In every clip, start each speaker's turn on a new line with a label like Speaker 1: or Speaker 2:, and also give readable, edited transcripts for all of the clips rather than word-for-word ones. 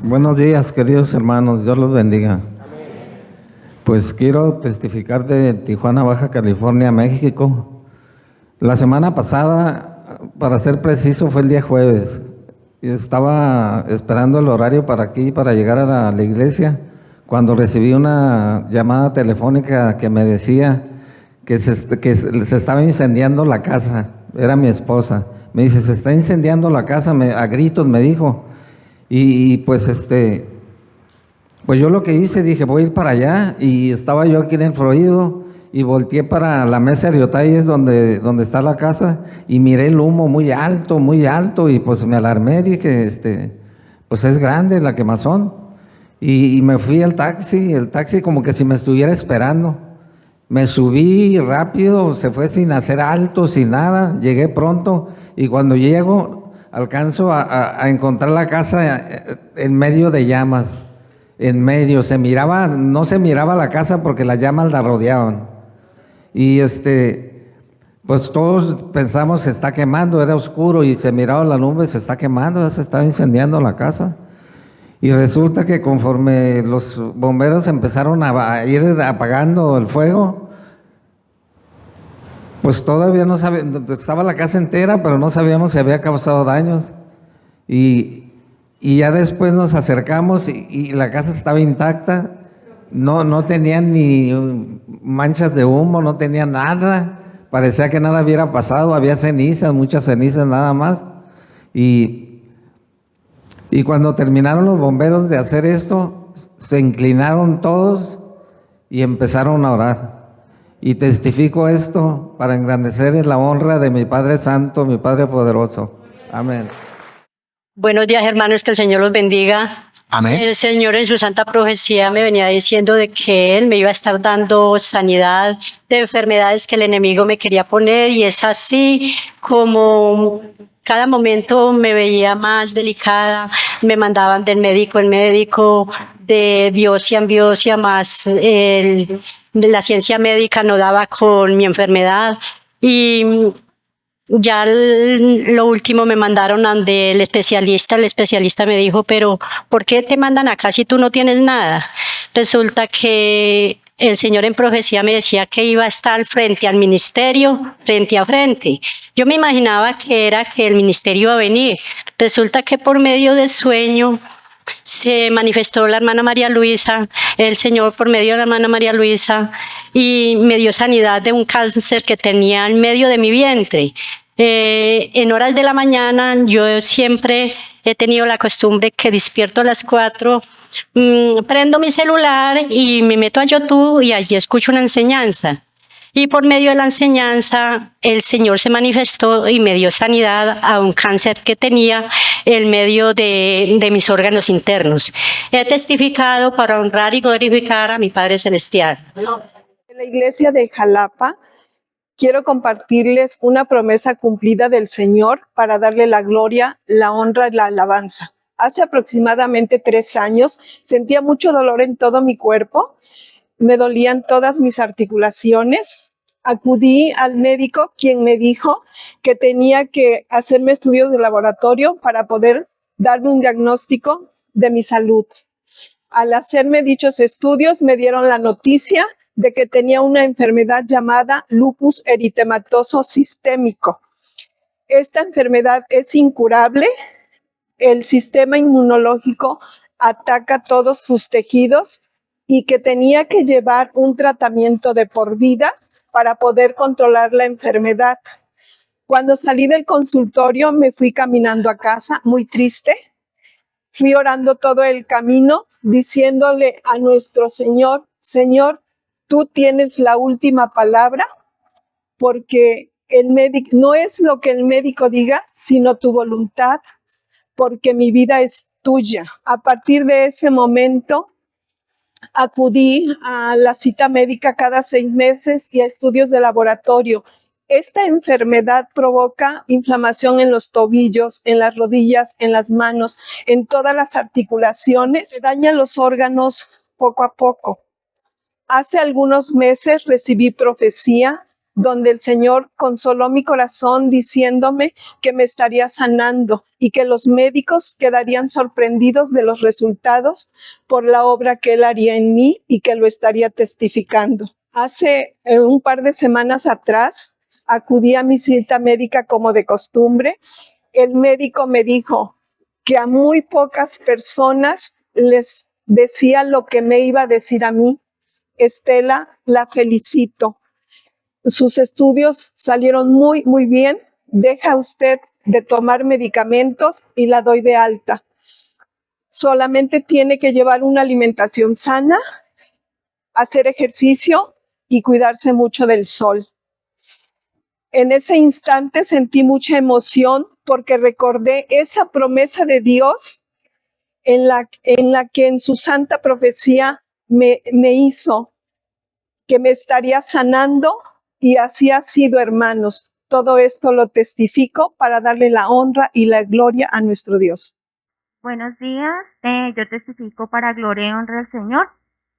Speaker 1: Buenos días, queridos hermanos, Dios los bendiga. Pues quiero testificar de Tijuana, Baja California, México. La semana pasada, para ser preciso, fue el día jueves. Y estaba esperando el horario para aquí, para llegar a la iglesia, cuando recibí una llamada telefónica que me decía que se estaba incendiando la casa. Era mi esposa. Me dice, se está incendiando la casa, a gritos me dijo. Y pues pues yo lo que hice, dije, voy a ir para allá, y estaba yo aquí en el Florido, y volteé para la mesa de Otayes donde está la casa, y miré el humo muy alto, y pues me alarmé, dije, pues es grande la quemazón, y me fui al taxi, el taxi como que si me estuviera esperando. Me subí rápido, se fue sin hacer alto, sin nada, llegué pronto, y cuando llego alcanzo a encontrar la casa en medio de llamas, en medio, no se miraba la casa porque las llamas la rodeaban. Y pues todos pensamos se está quemando, era oscuro y se miraba la nube, se está quemando, ya se está incendiando la casa. Y resulta que conforme los bomberos empezaron a ir apagando el fuego, pues todavía no sabíamos, estaba la casa entera, pero no sabíamos si había causado daños. Y, y ya después nos acercamos y la casa estaba intacta, no tenía ni manchas de humo, no tenía nada, parecía que nada hubiera pasado, había cenizas, muchas cenizas nada más. Y, y cuando terminaron los bomberos de hacer esto, se inclinaron todos y empezaron a orar. Y testifico esto para engrandecer en la honra de mi Padre Santo, mi Padre Poderoso. Amén.
Speaker 2: Buenos días, hermanos, que el Señor los bendiga.
Speaker 3: Amén.
Speaker 2: El Señor en su santa profecía me venía diciendo de que Él me iba a estar dando sanidad de enfermedades que el enemigo me quería poner, y es así como cada momento me veía más delicada, me mandaban del médico, el médico de biopsia en biopsia, más de la ciencia médica no daba con mi enfermedad, y ya lo último me mandaron ante el especialista me dijo, pero ¿por qué te mandan acá si tú no tienes nada? Resulta que el Señor en profecía me decía que iba a estar frente al ministerio, frente a frente. Yo me imaginaba que era que el ministerio iba a venir. Resulta que por medio del sueño se manifestó la hermana María Luisa, el Señor por medio de la hermana María Luisa, y me dio sanidad de un cáncer que tenía en medio de mi vientre. En horas de la mañana yo siempre he tenido la costumbre que despierto a las 4, prendo mi celular y me meto a YouTube y allí escucho una enseñanza. Y por medio de la enseñanza, el Señor se manifestó y me dio sanidad a un cáncer que tenía en medio de mis órganos internos. He testificado para honrar y glorificar a mi Padre Celestial.
Speaker 4: En la iglesia de Jalapa, quiero compartirles una promesa cumplida del Señor para darle la gloria, la honra y la alabanza. Hace aproximadamente 3 años sentía mucho dolor en todo mi cuerpo. Me dolían todas mis articulaciones. Acudí al médico, quien me dijo que tenía que hacerme estudios de laboratorio para poder darme un diagnóstico de mi salud. Al hacerme dichos estudios, me dieron la noticia de que tenía una enfermedad llamada lupus eritematoso sistémico. Esta enfermedad es incurable. El sistema inmunológico ataca todos sus tejidos y que tenía que llevar un tratamiento de por vida para poder controlar la enfermedad. Cuando salí del consultorio, me fui caminando a casa muy triste. Fui orando todo el camino, diciéndole a nuestro Señor, Señor, tú tienes la última palabra, porque el médico no es lo que el médico diga, sino tu voluntad, porque mi vida es tuya. A partir de ese momento, acudí a la cita médica cada 6 meses y a estudios de laboratorio. Esta enfermedad provoca inflamación en los tobillos, en las rodillas, en las manos, en todas las articulaciones. Daña los órganos poco a poco. Hace algunos meses recibí profecía donde el Señor consoló mi corazón diciéndome que me estaría sanando y que los médicos quedarían sorprendidos de los resultados por la obra que Él haría en mí y que lo estaría testificando. Hace un par de semanas atrás acudí a mi cita médica como de costumbre. El médico me dijo que a muy pocas personas les decía lo que me iba a decir a mí. Estela, la felicito. Sus estudios salieron muy bien. Deja usted de tomar medicamentos y la doy de alta. Solamente tiene que llevar una alimentación sana, hacer ejercicio y cuidarse mucho del sol. En ese instante sentí mucha emoción porque recordé esa promesa de Dios en la que en su santa profecía me hizo que me estaría sanando. Y así ha sido, hermanos. Todo esto lo testifico para darle la honra y la gloria a nuestro Dios.
Speaker 3: Buenos días, yo testifico para gloria y honra al Señor.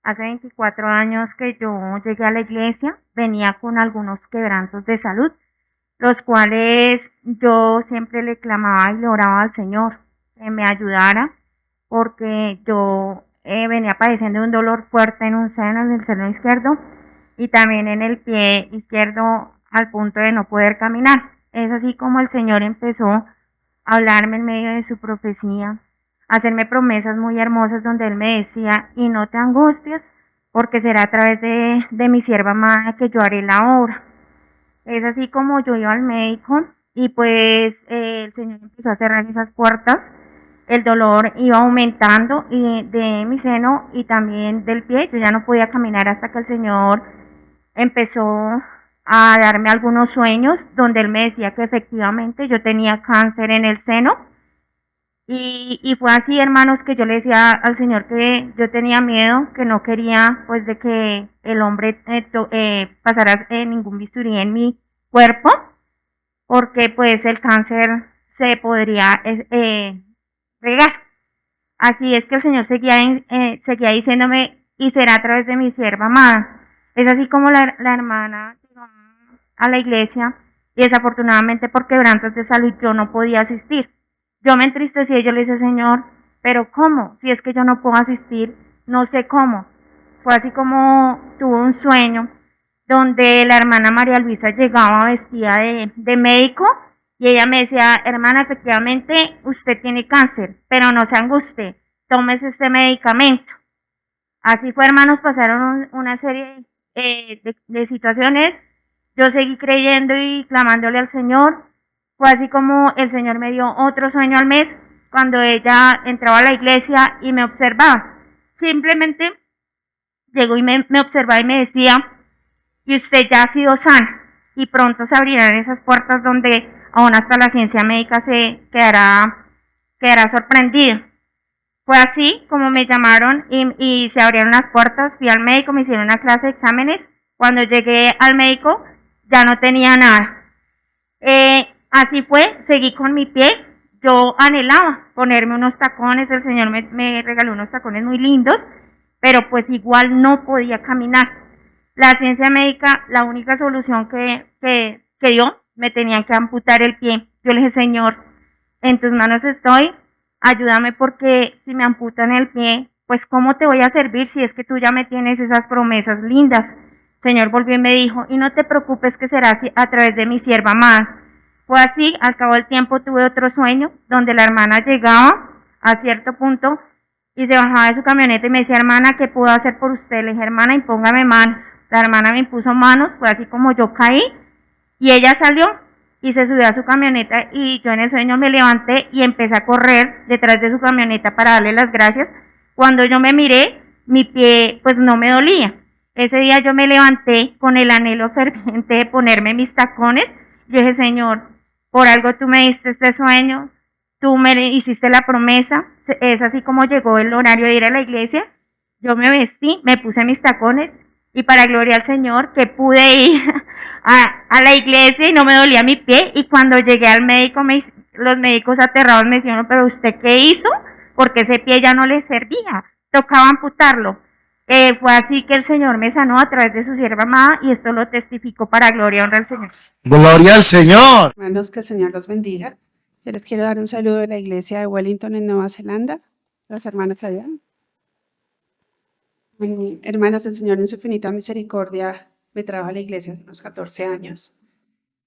Speaker 3: Hace 24 años que yo llegué a la iglesia, venía con algunos quebrantos de salud, los cuales yo siempre le clamaba y le oraba al Señor que me ayudara, porque yo venía padeciendo un dolor fuerte en un seno, en el seno izquierdo, y también en el pie izquierdo al punto de no poder caminar. Es así como el Señor empezó a hablarme en medio de su profecía, a hacerme promesas muy hermosas donde Él me decía, y no te angusties, porque será a través de mi sierva amada que yo haré la obra. Es así como yo iba al médico y pues el Señor empezó a cerrar esas puertas. El dolor iba aumentando y de mi seno y también del pie. Yo ya no podía caminar hasta que el Señor empezó a darme algunos sueños donde Él me decía que efectivamente yo tenía cáncer en el seno. Y fue así, hermanos, que yo le decía al Señor que yo tenía miedo, que no quería pues de que el hombre pasara ningún bisturí en mi cuerpo, porque pues el cáncer se podría regar. Así es que el Señor seguía diciéndome, y será a través de mi sierva amada. Es así como la hermana llegó a la iglesia y desafortunadamente por quebrantos de salud yo no podía asistir. Yo me entristecí y yo le dije, Señor, ¿pero cómo? Si es que yo no puedo asistir, no sé cómo. Fue así como tuve un sueño donde la hermana María Luisa llegaba vestida de médico y ella me decía, hermana, efectivamente usted tiene cáncer, pero no se angustie, tómese este medicamento. Así fue, hermanos, pasaron una serie de situaciones. Yo seguí creyendo y clamándole al Señor. Fue así como el Señor me dio otro sueño al mes, cuando ella entraba a la iglesia y me observaba. Simplemente llegó y me observaba y me decía, y usted ya ha sido sana, y pronto se abrirán esas puertas donde aún hasta la ciencia médica se quedará sorprendido. Fue así como me llamaron y se abrieron las puertas, fui al médico, me hicieron una clase de exámenes. Cuando llegué al médico ya no tenía nada. Así fue, seguí con mi pie. Yo anhelaba ponerme unos tacones, el Señor me regaló unos tacones muy lindos, pero pues igual no podía caminar. La ciencia médica, la única solución que dio, me tenían que amputar el pie. Yo le dije, Señor, en tus manos estoy, ayúdame, porque si me amputan el pie, pues ¿cómo te voy a servir si es que tú ya me tienes esas promesas lindas? Señor volvió y me dijo, y no te preocupes que será así a través de mi sierva amada. Fue así, al cabo del tiempo tuve otro sueño, donde la hermana llegaba a cierto punto y se bajaba de su camioneta y me decía, hermana, ¿qué puedo hacer por usted? Le dije, hermana, impóngame manos. La hermana me impuso manos, fue así como yo caí, y ella salió y se subió a su camioneta, y yo en el sueño me levanté y empecé a correr detrás de su camioneta para darle las gracias. Cuando yo me miré, mi pie pues no me dolía. Ese día yo me levanté con el anhelo ferviente de ponerme mis tacones. Yo dije, Señor, por algo tú me diste este sueño, tú me hiciste la promesa. Es así como llegó el horario de ir a la iglesia. Yo me vestí, me puse mis tacones, y para gloria al Señor que pude ir a la iglesia y no me dolía mi pie. Y cuando llegué al médico, los médicos aterrados me decían, pero ¿usted qué hizo? Porque ese pie ya no le servía, tocaba amputarlo. Fue así que el Señor me sanó a través de su sierva amada y esto lo testifico para gloria y honra al Señor.
Speaker 5: Gloria al Señor.
Speaker 6: Hermanos, que el Señor los bendiga. Yo les quiero dar un saludo de la iglesia de Wellington en Nueva Zelanda, las hermanas allá. Hermanos, el Señor en su infinita misericordia me trajo a la iglesia hace unos 14 años.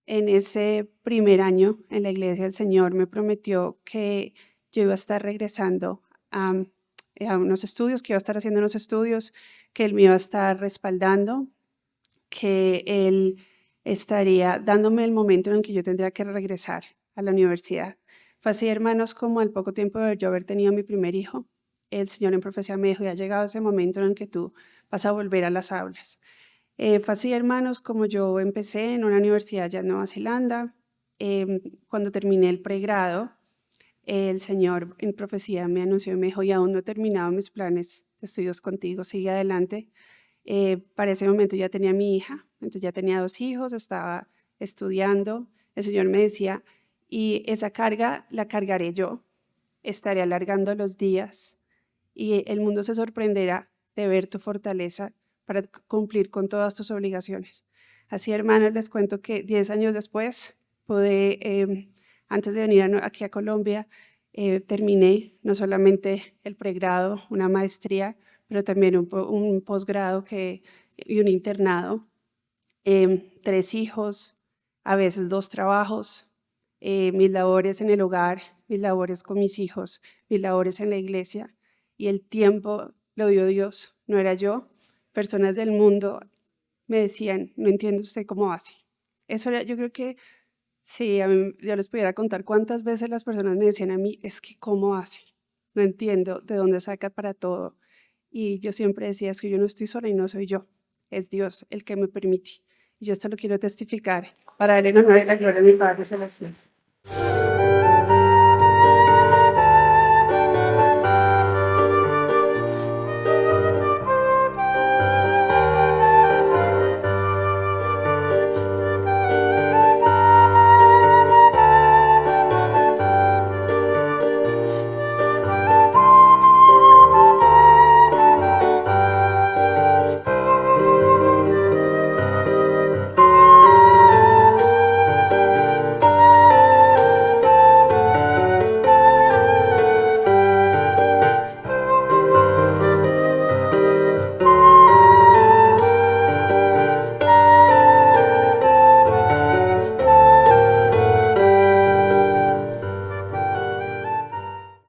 Speaker 6: En ese primer año en la iglesia el Señor me prometió que yo iba a estar regresando a unos estudios, que iba a estar haciendo unos estudios, que Él me iba a estar respaldando, que Él estaría dándome el momento en el que yo tendría que regresar a la universidad. Fue así, hermanos, como al poco tiempo de yo haber tenido mi primer hijo, el Señor en profecía me dijo, ya ha llegado ese momento en el que tú vas a volver a las aulas. Fue así, hermanos, como yo empecé en una universidad allá en Nueva Zelanda. Cuando terminé el pregrado, el Señor en profecía me anunció y me dijo, y aún no he terminado mis planes de estudios contigo, sigue adelante. Para ese momento ya tenía mi hija, entonces ya tenía 2 hijos, estaba estudiando. El Señor me decía, y esa carga la cargaré yo, estaré alargando los días y el mundo se sorprenderá de ver tu fortaleza para cumplir con todas tus obligaciones. Así, hermanos, les cuento que 10 años después pude, antes de venir aquí a Colombia, terminé no solamente el pregrado, una maestría, pero también un posgrado y un internado, 3 hijos, a veces 2 trabajos, mis labores en el hogar, mis labores con mis hijos, mis labores en la iglesia, y el tiempo lo dio Dios, no era yo. Personas del mundo me decían, no entiendo usted cómo hace. Eso era, yo creo que si yo les pudiera contar cuántas veces las personas me decían a mí, es que cómo hace, no entiendo de dónde saca para todo. Y yo siempre decía, es que yo no estoy sola y no soy yo, es Dios el que me permite. Y yo esto lo quiero testificar para darle el honor y la gloria a mi Padre Celestial.